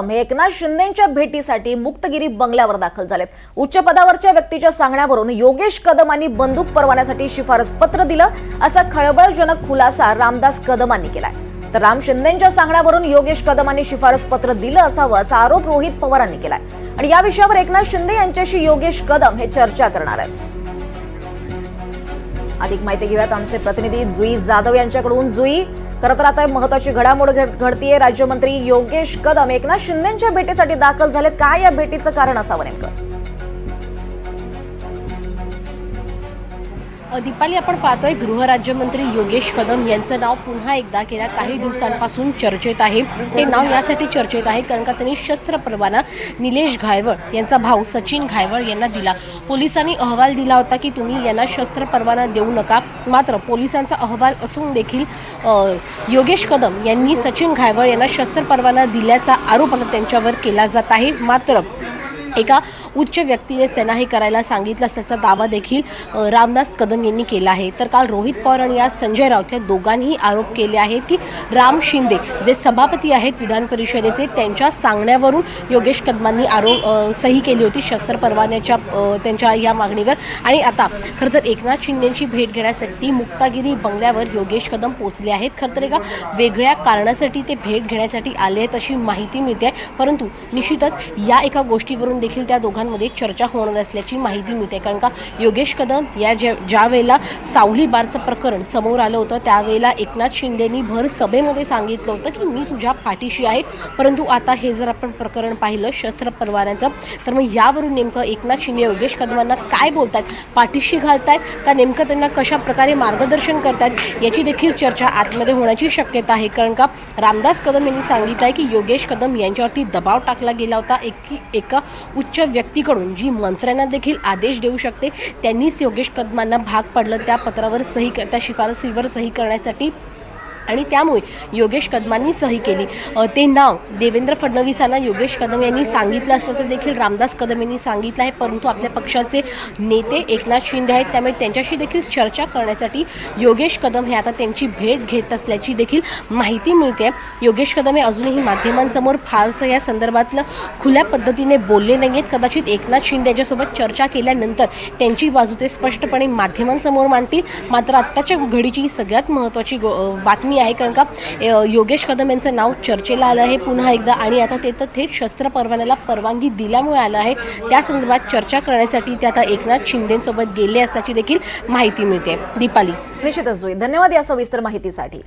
हे एकनाथ शिंदेंच्या भेटीसाठी मुक्तगिरी बंगल्यावर दाखल झालेत। उच्च पदावरच्या व्यक्तीच्या सांगण्यावरून योगेश कदमांनी बंदूक परवान्यासाठी शिफारस पत्र दिलं असा खळबळजनक खुलासा रामदास कदमांनी केलाय। तर राम शिंदेंच्या सांगण्यावरून योगेश कदमांनी शिफारस पत्र दिलं असावं असा आरोप रोहित पवारांनी केलाय आणि या विषयावर एकनाथ शिंदे यांच्याशी योगेश कदम हे चर्चा करणार आहेत। अधिक माहिती घेऊयात आमचे प्रतिनिधी जुई जाधव यांच्याकडून। जुई, खरं तर आता महत्त्वाची घडामोड घडतीये। राज्यमंत्री योगेश कदम एकनाथ शिंदेंच्या भेटीसाठी दाखल झालेत। काय या भेटीचं कारण असावं नेमकं? दीपाली, आपण पाहतोय गृहराज्यमंत्री योगेश कदम यांचं नाव पुन्हा एकदा गेल्या काही दिवसांपासून चर्चेत आहे। ते नाव यासाठी चर्चेत आहे कारण का त्यांनी शस्त्र परवाना निलेश घायवळ यांचा भाऊ सचिन घायवळ यांना दिला। पोलिसांनी अहवाल दिला होता की तुम्ही यांना शस्त्र परवाना देऊ नका, मात्र पोलिसांचा अहवाल असून देखील योगेश कदम यांनी सचिन घायवळ यांना शस्त्र परवाना दिल्याचा आरोप आता त्यांच्यावर केला जात आहे। मात्र एका उच्च व्यक्तीने सेनाही करायला सांगितलं असल्याचा दावा देखील रामदास कदम यांनी केला आहे। तर काल रोहित पवार आणि आज संजय राऊत या दोघांनी आरोप केले आहेत की राम शिंदे जे सभापती आहेत विधान परिषदेचे, त्यांच्या सांगण्यावरून योगेश कदमांनी सही केली होती शस्त्र परवान्याच्या त्यांच्या या मागणीवर। आणि आता खरं तर एकनाथ शिंदेंची भेट घेण्यासाठी मुक्तागिरी बंगल्यावर योगेश कदम पोहोचले आहेत। खरं तर एका वेगळ्या कारणासाठी ते भेट घेण्यासाठी आले आहेत अशी माहिती मिळते, परंतु निश्चितच या एका गोष्टीवरून देखील त्या दोघांमध्ये चर्चा होणार असल्याची माहिती मिळते। कारण का योगेश कदम या ज्या वेळेला सावली बारचं प्रकरण समोर आलं होतं त्यावेळेला एकनाथ शिंदेंनी भर सभेमध्ये सांगितलं होतं की मी तुझ्या पाठीशी आहे, परंतु आता हे जर आपण प्रकरण पाहिलं शस्त्र परवान्याचं, तर मग यावरून नेमकं एकनाथ शिंदे योगेश कदमांना काय बोलतात, पाठीशी घालतायत का नेमकं त्यांना कशा प्रकारे मार्गदर्शन करतात याची देखील चर्चा आतमध्ये होण्याची शक्यता आहे। कारण का रामदास कदम यांनी सांगितलं आहे की योगेश कदम यांच्यावरती दबाव टाकला गेला होता एका उच्च व्यक्तीकडून जी मंत्र्यांना देखील आदेश देऊ शकते, त्यांनीच योगेश कदमांना भाग पाडलं त्या पत्रावर त्या शिफारसीवर सही करण्यासाठी, आणि त्यामुळे योगेश कदमांनी सही केली। ते नाव देवेंद्र फडणवीसांना योगेश कदम यांनी सांगितलं असल्याचं देखील रामदास कदम यांनी सांगितलं आहे, परंतु आपल्या पक्षाचे नेते एकनाथ शिंदे आहेत त्यामुळे त्यांच्याशी देखील चर्चा करण्यासाठी योगेश कदम हे आता त्यांची भेट घेत असल्याची देखील माहिती मिळते। योगेश कदम हे अजूनही माध्यमांसमोर फारसं या संदर्भातलं खुल्या पद्धतीने बोलले नाही आहेत। कदाचित एकनाथ शिंदे यांच्यासोबत चर्चा केल्यानंतर त्यांची बाजू ते स्पष्टपणे माध्यमांसमोर मांडतील। मात्र आत्ताच्या घडीची सगळ्यात महत्त्वाची बातमी आहे कारण का योगेश कदम यांचं नाव चर्चेला आलं आहे पुन्हा एकदा, आणि आता ते तर थेट शस्त्र परवान्याला परवानगी दिल्यामुळे आलं आहे। त्या संदर्भात चर्चा करण्यासाठी ते आता एकनाथ शिंदेंसोबत गेले असल्याची देखील माहिती मिळते। दीपाली, निश्चितच धन्यवाद या सविस्तर माहितीसाठी।